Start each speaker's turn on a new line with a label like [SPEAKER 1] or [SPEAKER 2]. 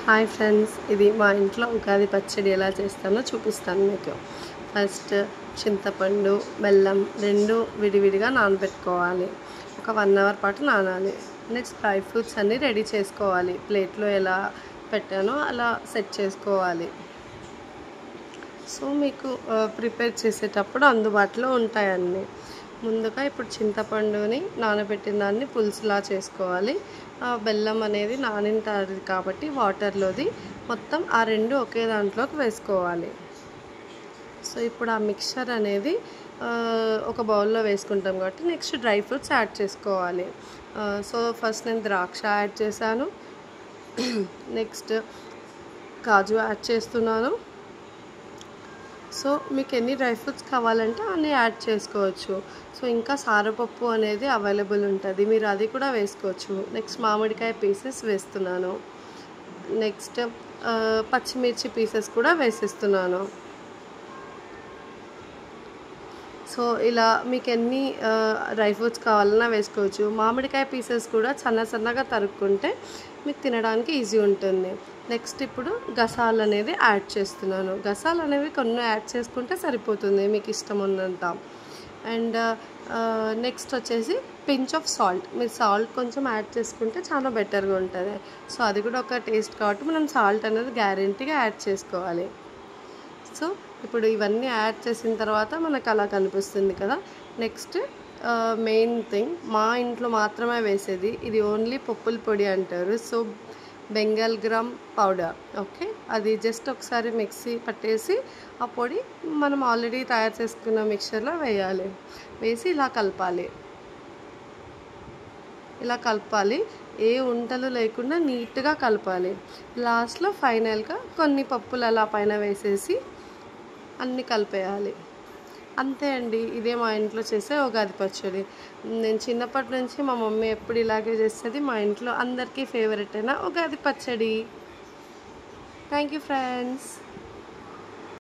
[SPEAKER 1] Hi friends, ఇది మా ఇంట్లో ఉగాది పచ్చడి ఎలా చేస్తానో చూపిస్తాను మీకు. ఫస్ట్ చింతపండు, బెల్లం రెండు విడివిడిగా నానబెట్టుకోవాలి. ఒక 1 అవర్ పాటు నానాలి. నెక్స్ట్ డ్రై ఫ్రూట్స్ అన్నీ రెడీ చేసుకోవాలి. ప్లేట్లో ఎలా పెట్టానో అలా సెట్ చేసుకోవాలి. సో మీకు ప్రిపేర్ చేసేటప్పుడు అందుబాటులో ఉంటాయన్నీ. ముందుగా ఇప్పుడు చింతపండుని నానబెట్టిన దాన్ని పులుసులా చేసుకోవాలి. బెల్లం అనేది నానింటుంది కాబట్టి వాటర్లోది మొత్తం ఆ రెండు ఒకే దాంట్లోకి వేసుకోవాలి. సో ఇప్పుడు ఆ మిక్చర్ అనేది ఒక బౌల్లో వేసుకుంటాం కాబట్టి నెక్స్ట్ డ్రై ఫ్రూట్స్ యాడ్ చేసుకోవాలి. సో ఫస్ట్ నేను ద్రాక్ష యాడ్ చేశాను. నెక్స్ట్ కాజు యాడ్ చేస్తున్నాను. సో మీకు ఎన్ని డ్రై ఫ్రూట్స్ కావాలంటే అన్నీ యాడ్ చేసుకోవచ్చు. సో ఇంకా సారపప్పు అనేది అవైలబుల్ ఉంటుంది, మీరు అది కూడా వేసుకోవచ్చు. నెక్స్ట్ మామిడికాయ పీసెస్ వేస్తున్నాను. నెక్స్ట్ పచ్చిమిర్చి పీసెస్ కూడా వేసేస్తున్నాను. సో ఇలా మీకు ఎన్ని డ్రై ఫ్రూట్స్ కావాలన్నా వేసుకోవచ్చు. మామిడికాయ పీసెస్ కూడా సన్నగా తరుక్కుంటే మీకు తినడానికి ఈజీ ఉంటుంది. నెక్స్ట్ ఇప్పుడు గసాలు అనేది యాడ్ చేస్తున్నాను. గసాలు అనేవి కొన్ని యాడ్ చేసుకుంటే సరిపోతుంది మీకు ఇష్టం ఉన్నంత. అండ్ నెక్స్ట్ వచ్చేసి పించ్ ఆఫ్ సాల్ట్, మీరు సాల్ట్ కొంచెం యాడ్ చేసుకుంటే చాలా బెటర్గా ఉంటుంది. సో అది కూడా ఒక టేస్ట్ కాబట్టి మనం సాల్ట్ అనేది గ్యారెంటీగా యాడ్ చేసుకోవాలి. సో ఇప్పుడు ఇవన్నీ యాడ్ చేసిన తర్వాత మనకు అలా కనిపిస్తుంది కదా. నెక్స్ట్ మెయిన్ థింగ్, మా ఇంట్లో మాత్రమే వేసేది ఇది ఓన్లీ పప్పుల పొడి అంటారు. So Bengal gram powder, okay, అది జస్ట్ ఒకసారి మిక్సీ పట్టేసి ఆ పొడి మనం ఆల్రెడీ తయారు చేసుకున్న మిక్చర్లో వేయాలి. వేసి ఇలా కలపాలి. ఏ ఉంటలు లేకుండా నీట్గా కలపాలి. లాస్ట్లో ఫైనల్గా కొన్ని పప్పులు అలా పైన వేసేసి అన్నీ కలిపేయాలి. అంతే అండి, ఇదే మా ఇంట్లో చేసే ఉగాది పచ్చడి. నేను చిన్నప్పటి నుంచి మా మమ్మీ ఎప్పుడు ఇలాగే చేస్తుంది. మా ఇంట్లో అందరికీ ఫేవరెట్ అయిన ఉగాది పచ్చడి. Thank you friends.